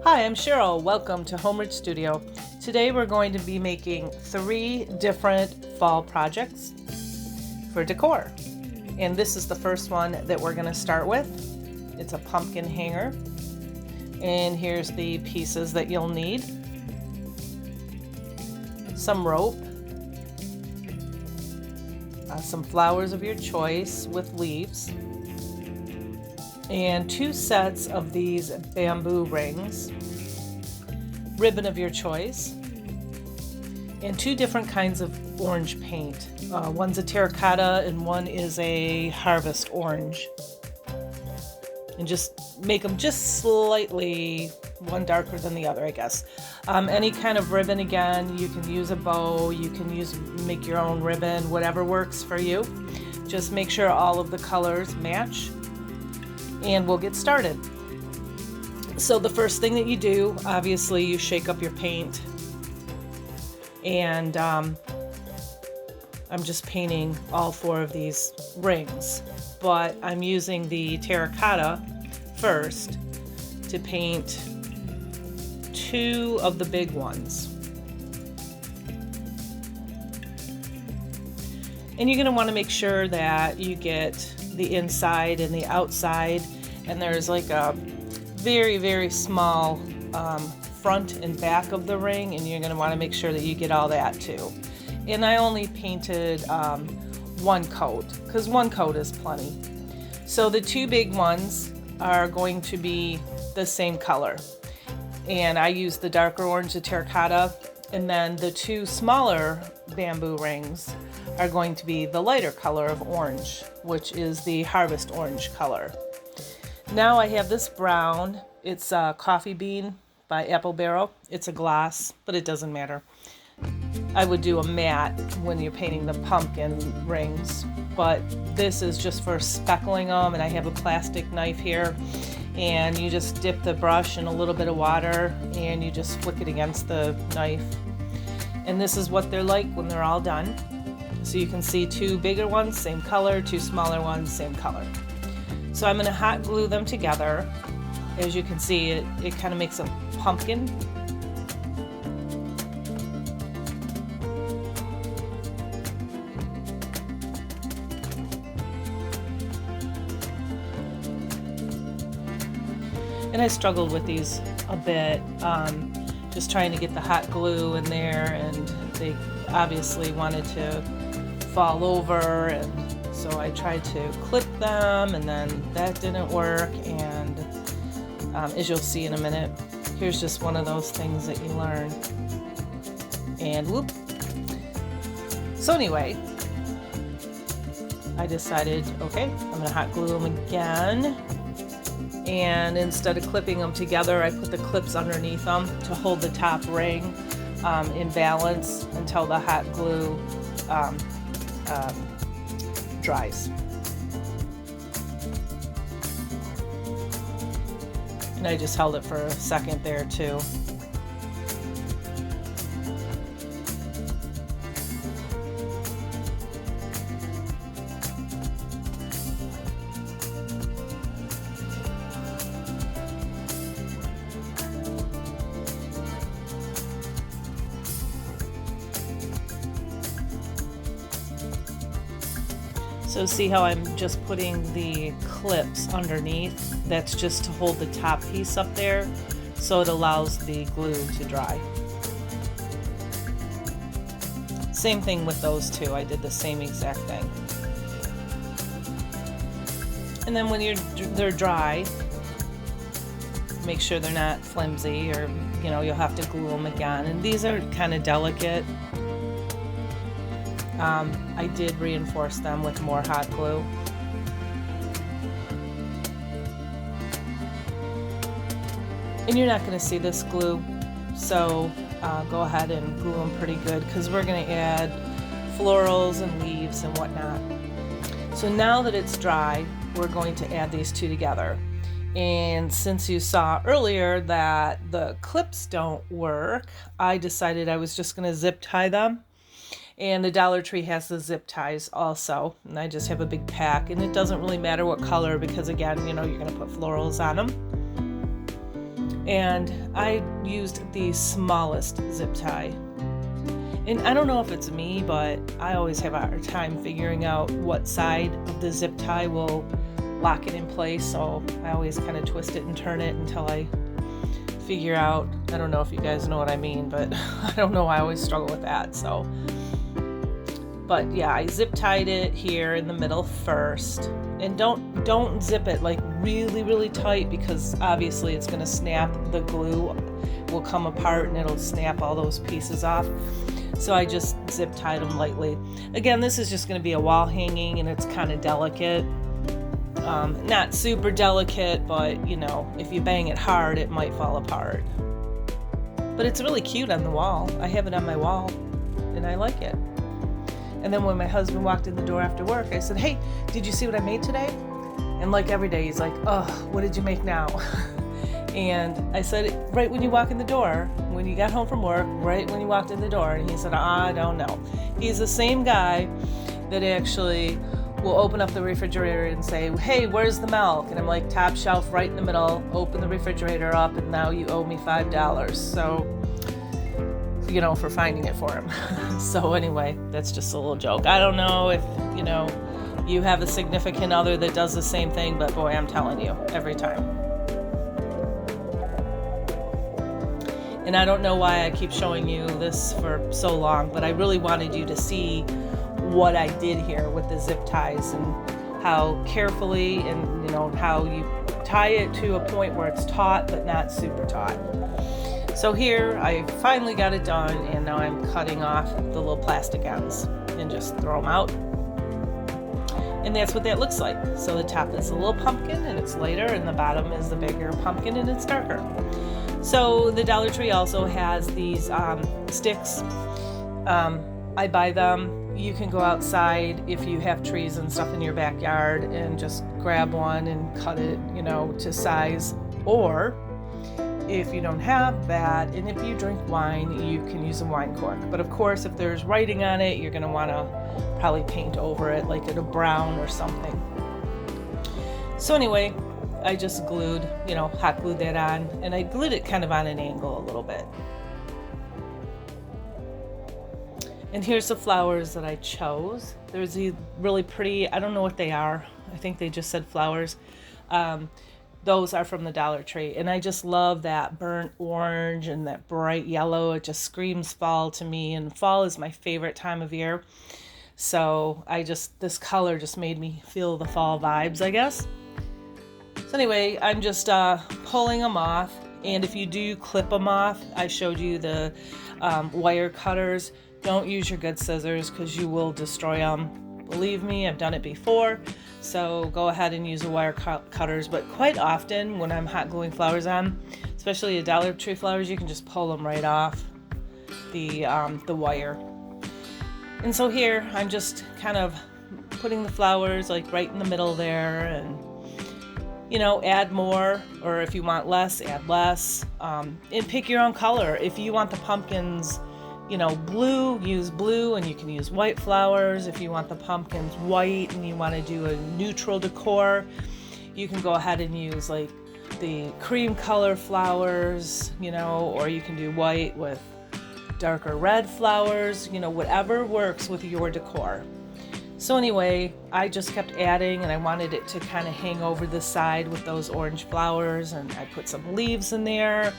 Hi, I'm Cheryl. Welcome to Homeward Studio. Today we're going to be making 3 different fall projects for decor. And this is the first one that we're going to start with. It's a pumpkin hanger. And here's the pieces that you'll need. Some rope. Some flowers of your choice with leaves. And 2 sets of these bamboo rings, ribbon of your choice, and 2 different kinds of orange paint. One's a terracotta and one is a harvest orange. And just make them just slightly one darker than the other, I guess. Any kind of ribbon, again, you can use a bow, you can make your own ribbon, whatever works for you. Just make sure all of the colors match. And we'll get started. So the first thing that you do, obviously, you shake up your paint. And I'm just painting all 4 of these rings. But I'm using the terracotta first to paint 2 of the big ones. And you're going to want to make sure that you get the inside and the outside, and there's like a very, very small front and back of the ring, and you're going to want to make sure that you get all that too. And I only painted 1 coat, because 1 coat is plenty. So the 2 big ones are going to be the same color, and I used the darker orange, the terracotta, and then the 2 smaller bamboo rings are going to be the lighter color of orange, which is the harvest orange color. Now I have this brown. It's a Coffee Bean by Apple Barrel. It's a gloss, but it doesn't matter. I would do a matte when you're painting the pumpkin rings, but this is just for speckling them, and I have a plastic knife here, and you just dip the brush in a little bit of water and you just flick it against the knife. And this is what they're like when they're all done. So you can see 2 bigger ones, same color, 2 smaller ones, same color. So I'm going to hot glue them together. As you can see, it kind of makes a pumpkin. And I struggled with these a bit, just trying to get the hot glue in there, and they obviously wanted to fall over, and so I tried to clip them, and then that didn't work. And as you'll see in a minute, here's just one of those things that you learn. And whoop. So anyway, I decided, okay, I'm going to hot glue them again. And instead of clipping them together, I put the clips underneath them to hold the top ring in balance until the hot glue dries. And I just held it for a second there too. So see how I'm just putting the clips underneath? That's just to hold the top piece up there, so it allows the glue to dry. Same thing with those 2. I did the same exact thing. And then when they're dry, make sure they're not flimsy, or you'll have to glue them again. And these are kind of delicate. I did reinforce them with more hot glue. And you're not going to see this glue, so go ahead and glue them pretty good, because we're going to add florals and leaves and whatnot. So now that it's dry, we're going to add these 2 together. And since you saw earlier that the clips don't work, I decided I was just going to zip tie them. And the Dollar Tree has the zip ties also. And I just have a big pack. And it doesn't really matter what color, because again, you're going to put florals on them. And I used the smallest zip tie. And I don't know if it's me, but I always have a hard time figuring out what side of the zip tie will lock it in place. So I always kind of twist it and turn it until I figure out, I don't know if you guys know what I mean, but I don't know, I always struggle with that. So, but yeah, I zip tied it here in the middle first. And don't zip it like really tight, because obviously it's going to snap. The glue will come apart and it'll snap all those pieces off. So I just zip tied them lightly. Again, this is just going to be a wall hanging, and it's kind of delicate. Not super delicate, but you know, if you bang it hard, it might fall apart. But it's really cute on the wall. I have it on my wall and I like it. And then when my husband walked in the door after work, I said, "Hey, did you see what I made today?" And like every day, he's like, "Oh, what did you make now?" And I said, "Right when you walk in the door, when you got home from work, right when you walked in the door." And he said, "I don't know." He's the same guy that actually will open up the refrigerator and say, "Hey, where's the milk?" And I'm like, "Top shelf, right in the middle. Open the refrigerator up, and now you owe me $5. So, you know, for finding it for him. So anyway, that's just a little joke. I don't know if, you know, you have a significant other that does the same thing, but boy, I'm telling you, every time. And I don't know why I keep showing you this for so long, but I really wanted you to see what I did here with the zip ties and how carefully, and you know, how you tie it to a point where it's taut but not super taut. So here I finally got it done, and now I'm cutting off the little plastic ends and just throw them out. And that's what that looks like. So the top is a little pumpkin and it's lighter, and the bottom is the bigger pumpkin and it's darker. So the Dollar Tree also has these sticks. I buy them. You can go outside if you have trees and stuff in your backyard and just grab one and cut it, you know, to size. Or if you don't have that, and if you drink wine, you can use a wine cork. But of course, if there's writing on it, you're going to want to probably paint over it, like a brown or something. So anyway, I just glued, you know, hot glued that on, and I glued it kind of on an angle a little bit. And here's the flowers that I chose. There's these really pretty, I don't know what they are. I think they just said flowers. Those are from the Dollar Tree. And I just love that burnt orange and that bright yellow. It just screams fall to me. And fall is my favorite time of year. So this color just made me feel the fall vibes, I guess. So anyway, I'm just pulling them off. And if you do clip them off, I showed you the wire cutters. Don't use your good scissors because you will destroy them. Believe me, I've done it before. So go ahead and use the wire cutters. But quite often when I'm hot gluing flowers on, especially the Dollar Tree flowers, you can just pull them right off the wire. And so here I'm just kind of putting the flowers like right in the middle there, and you know, add more, or if you want less, add less. And pick your own color. If you want the pumpkins, you know, blue, use blue, and you can use white flowers. If you want the pumpkins white and you want to do a neutral decor, you can go ahead and use like the cream color flowers, you know, or you can do white with darker red flowers, you know, whatever works with your decor. So anyway, I just kept adding, and I wanted it to kind of hang over the side with those orange flowers, and I put some leaves in there.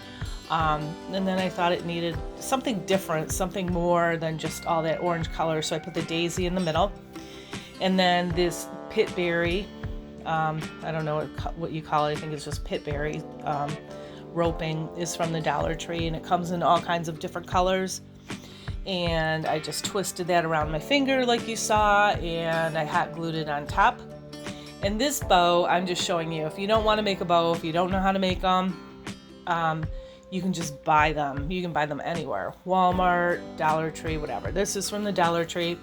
And then I thought it needed something different, something more than just all that orange color. So I put the daisy in the middle. And then this pitberry, I don't know what you call it. I think it's just pitberry roping is from the Dollar Tree, and it comes in all kinds of different colors. And I just twisted that around my finger like you saw, and I hot glued it on top. And this bow, I'm just showing you, if you don't want to make a bow, if you don't know how to make them, you can just buy them. You can buy them anywhere. Walmart, Dollar Tree, whatever. This is from the Dollar Tree.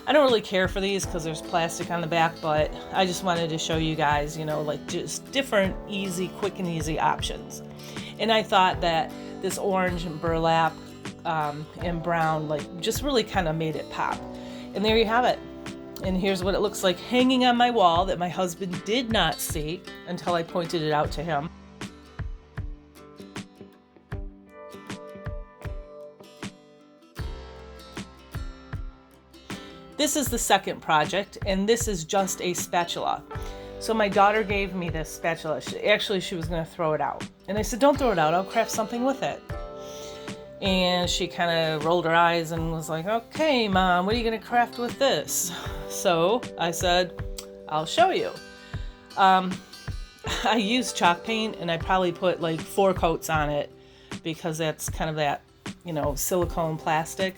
I don't really care for these because there's plastic on the back, but I just wanted to show you guys, you know, like just different easy, quick and easy options. And I thought that this orange and burlap and brown, like just really kind of made it pop. And there you have it. And here's what it looks like hanging on my wall that my husband did not see until I pointed it out to him. This is the second project, and this is just a spatula. So my daughter gave me this spatula. She was going to throw it out. And I said, don't throw it out. I'll craft something with it. And she kind of rolled her eyes and was like, okay, Mom, what are you going to craft with this? So I said, I'll show you. I used chalk paint, and I probably put like 4 coats on it because that's kind of that, silicone plastic.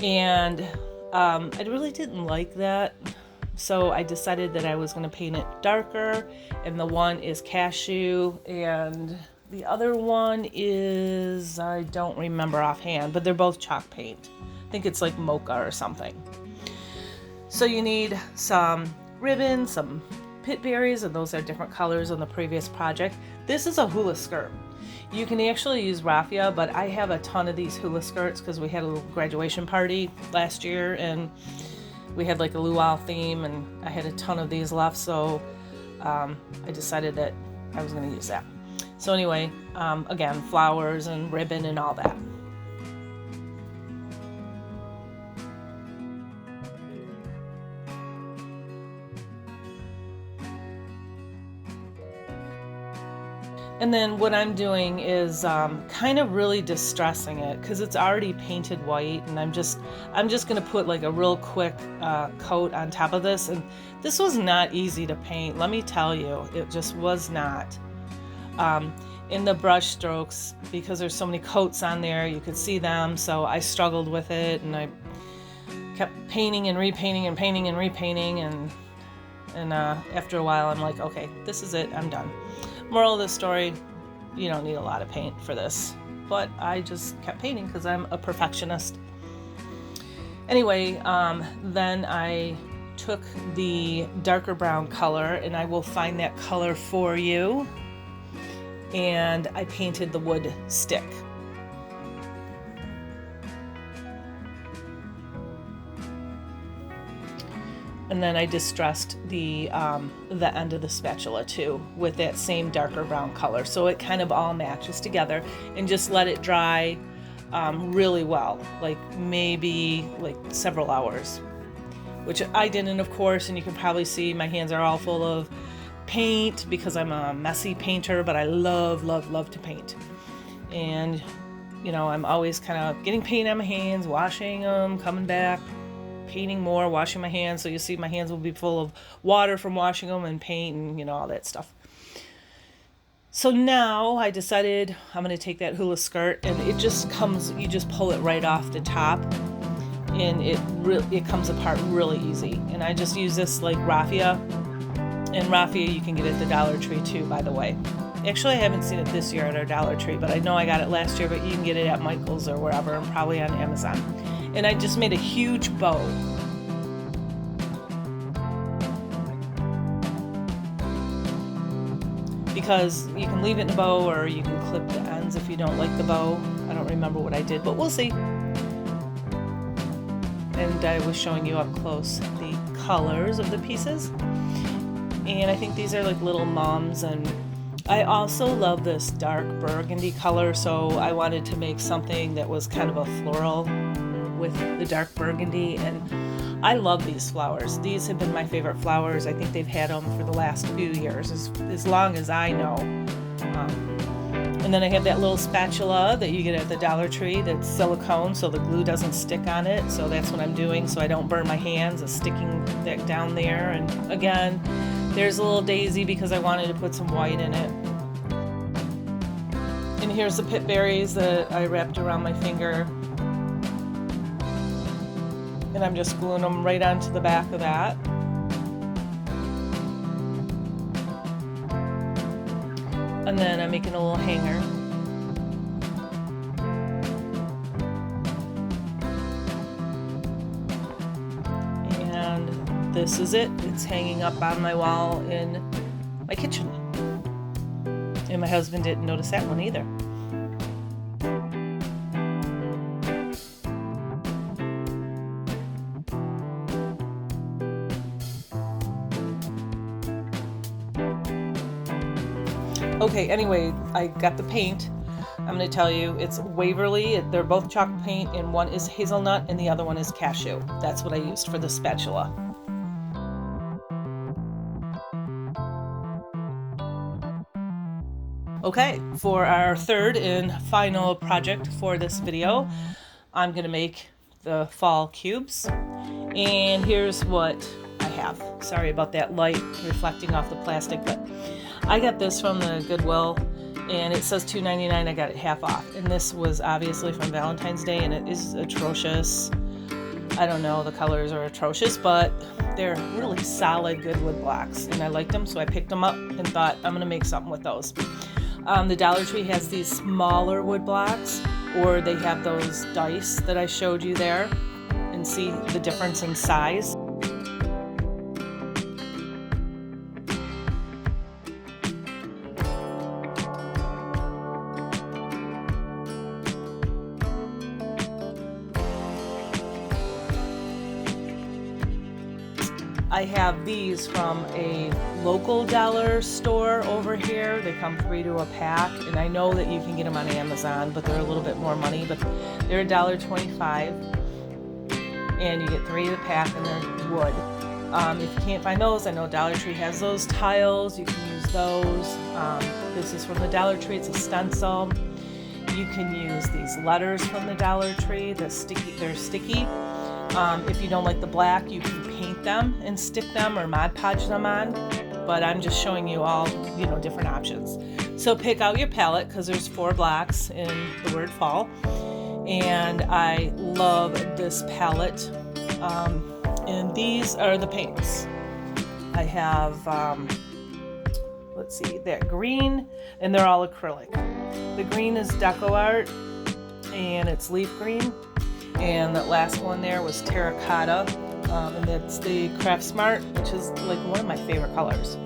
And I really didn't like that. So I decided that I was going to paint it darker, and the one is cashew, and the other one is, I don't remember offhand, but they're both chalk paint. I think it's like mocha or something. So you need some ribbon, some pit berries, and those are different colors on the previous project. This is a hula skirt. You can actually use raffia, but I have a ton of these hula skirts because we had a little graduation party last year, and we had like a luau theme, and I had a ton of these left, so I decided that I was going to use that. So anyway, again, flowers and ribbon and all that. And then what I'm doing is kind of really distressing it because it's already painted white, and I'm just gonna put like a real quick coat on top of this. And this was not easy to paint, let me tell you. It just was not. In the brush strokes, because there's so many coats on there, you could see them, so I struggled with it, and I kept painting and repainting and painting and repainting, and after a while I'm like, okay, this is it, I'm done. Moral of the story, you don't need a lot of paint for this, but I just kept painting because I'm a perfectionist. Anyway, then I took the darker brown color, and I will find that color for you, and I painted the wood stick. And then I distressed the end of the spatula too with that same darker brown color, so it kind of all matches together, and just let it dry really well, like maybe like several hours, which I didn't, of course, and you can probably see my hands are all full of paint because I'm a messy painter, but I love to paint. And I'm always kind of getting paint on my hands, washing them, coming back, painting more, washing my hands, so you see my hands will be full of water from washing them, and paint, and all that stuff. So now I decided I'm going to take that hula skirt, and it just comes, you just pull it right off the top, and it comes apart really easy. And I just use this like raffia, and raffia you can get at the Dollar Tree too, by the way. Actually, I haven't seen it this year at our Dollar Tree, but I know I got it last year, but you can get it at Michael's or wherever, and probably on Amazon. And I just made a huge bow. Because you can leave it in a bow, or you can clip the ends if you don't like the bow. I don't remember what I did, but we'll see. And I was showing you up close the colors of the pieces. And I think these are like little mums, and I also love this dark burgundy color, so I wanted to make something that was kind of a floral with the dark burgundy. And I love these flowers. These have been my favorite flowers. I think they've had them for the last few years, as long as I know. And then I have that little spatula that you get at the Dollar Tree that's silicone, so the glue doesn't stick on it. So that's what I'm doing, so I don't burn my hands, is sticking that down there. And again, there's a little daisy because I wanted to put some white in it. And here's the pit berries that I wrapped around my finger. And I'm just gluing them right onto the back of that. And then I'm making a little hanger. And this is it. It's hanging up on my wall in my kitchen. And my husband didn't notice that one either. Okay, anyway, I got the paint. I'm going to tell you, it's Waverly. They're both chalk paint, and one is hazelnut and the other one is cashew. That's what I used for the spatula. Okay, for our third and final project for this video, I'm going to make the fall cubes. And here's what I have. Sorry about that light reflecting off the plastic, but I got this from the Goodwill, and it says $2.99. I got it half off. And this was obviously from Valentine's Day, and it is atrocious. I don't know, the colors are atrocious, but they're really solid, good wood blocks, and I liked them, so I picked them up and thought I'm going to make something with those. The Dollar Tree has these smaller wood blocks, or they have those dice that I showed you there, and see the difference in size. I have these from a local dollar store over here. They come 3 to a pack, and I know that you can get them on Amazon, but they're a little bit more money, but they're $1.25, and you get 3 to the pack, and they're wood. If you can't find those, I know Dollar Tree has those tiles. You can use those. This is from the Dollar Tree. It's a stencil. You can use these letters from the Dollar Tree. They're sticky. If you don't like the black, you can paint them and stick them or Mod Podge them on, but I'm just showing you all, different options. So pick out your palette, because there's 4 blocks in the word fall, and I love this palette, and these are the paints. I have, let's see, that green, and they're all acrylic. The green is Deco Art, and it's leaf green. And that last one there was terracotta, and that's the Craft Smart, which is like one of my favorite colors.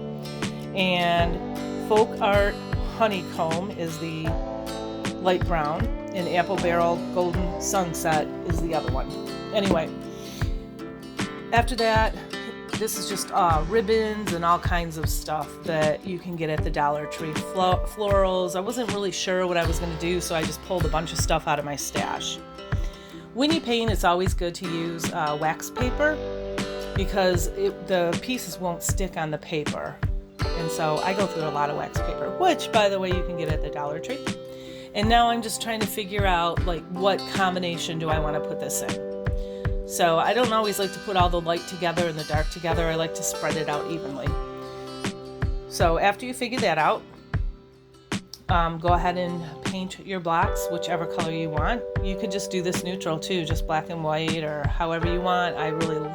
And Folk Art Honeycomb is the light brown, and Apple Barrel Golden Sunset is the other one. Anyway, after that, this is just ribbons and all kinds of stuff that you can get at the Dollar Tree. Florals. I wasn't really sure what I was going to do, so I just pulled a bunch of stuff out of my stash. When you paint, it's always good to use wax paper, because the pieces won't stick on the paper. And so I go through a lot of wax paper, which, by the way, you can get at the Dollar Tree. And now I'm just trying to figure out, like, what combination do I want to put this in. So I don't always like to put all the light together and the dark together. I like to spread it out evenly. So after you figure that out, go ahead and paint your blocks whichever color you want. You could just do this neutral too, just black and white or however you want. I really,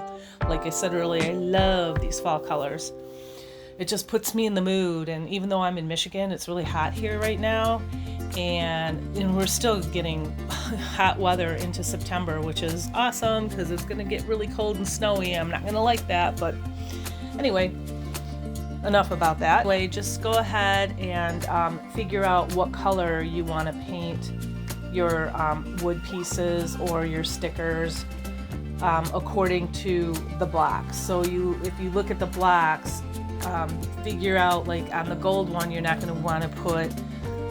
like I said earlier, I love these fall colors. It just puts me in the mood, and even though I'm in Michigan, it's really hot here right now, and we're still getting hot weather into September, which is awesome because it's going to get really cold and snowy. I'm not going to like that, but anyway, enough about that. Anyway, just go ahead and figure out what color you want to paint your wood pieces or your stickers according to the blocks. So if you look at the blocks, figure out, like on the gold one, you're not going to want to put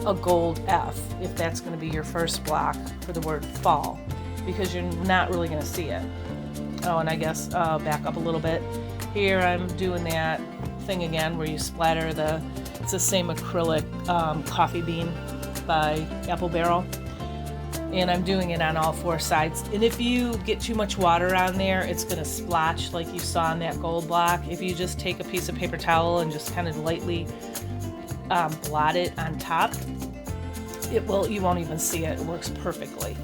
a gold F if that's going to be your first block for the word fall, because you're not really going to see it. Oh, and I guess back up a little bit. Here I'm doing that thing again where you splatter it's the same acrylic coffee bean by Apple Barrel, and I'm doing it on all 4 sides. And if you get too much water on there, it's going to splotch like you saw on that gold block. If you just take a piece of paper towel and just kind of lightly blot it on top, you won't even see it. It works perfectly.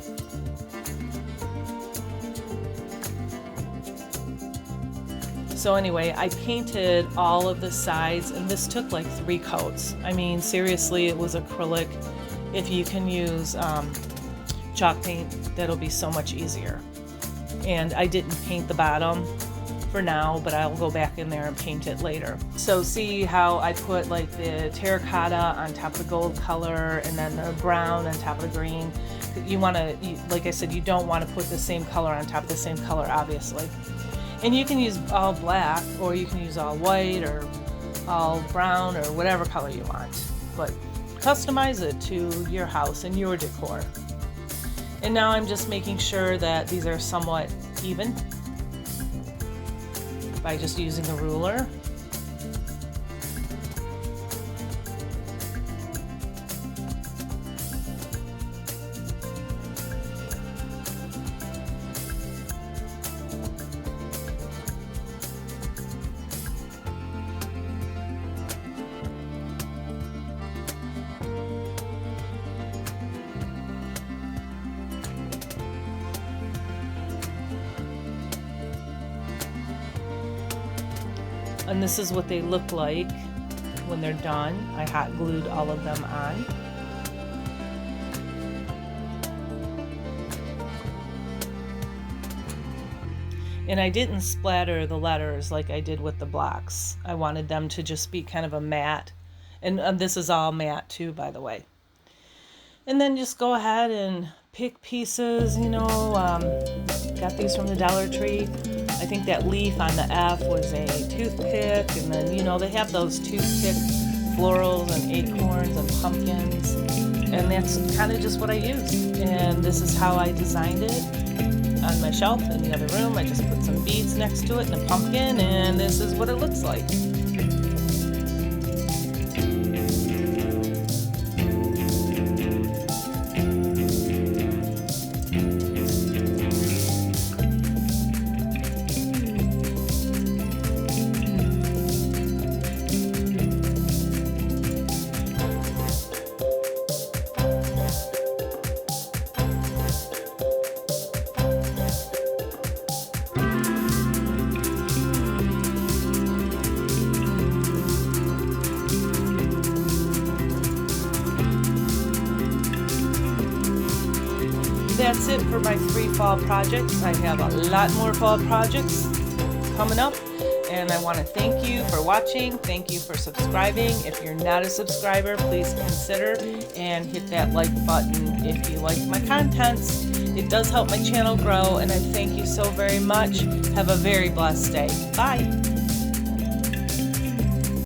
So anyway, I painted all of the sides, and this took like 3 coats. I mean, seriously, it was acrylic. If you can use chalk paint, that'll be so much easier. And I didn't paint the bottom for now, but I'll go back in there and paint it later. So see how I put like the terracotta on top of the gold color, and then the brown on top of the green. You want to, like I said, you don't want to put the same color on top of the same color, obviously. And you can use all black, or you can use all white, or all brown, or whatever color you want. But customize it to your house and your decor. And now I'm just making sure that these are somewhat even by just using a ruler. And this is what they look like when they're done. I hot glued all of them on. And I didn't splatter the letters like I did with the blocks. I wanted them to just be kind of a matte. And this is all matte too, by the way. And then just go ahead and pick pieces, you know, got these from the Dollar Tree. I think that leaf on the F was a toothpick, and then, you know, they have those toothpick florals and acorns and pumpkins, and that's kind of just what I used. And this is how I designed it on my shelf in the other room. I just put some beads next to it and a pumpkin, and this is what it looks like. That's it for my 3 fall projects. I have a lot more fall projects coming up, and I want to thank you for watching. Thank you for subscribing. If you're not a subscriber, please consider and hit that like button if you like my contents. It does help my channel grow, and I thank you so very much. Have a very blessed day. Bye.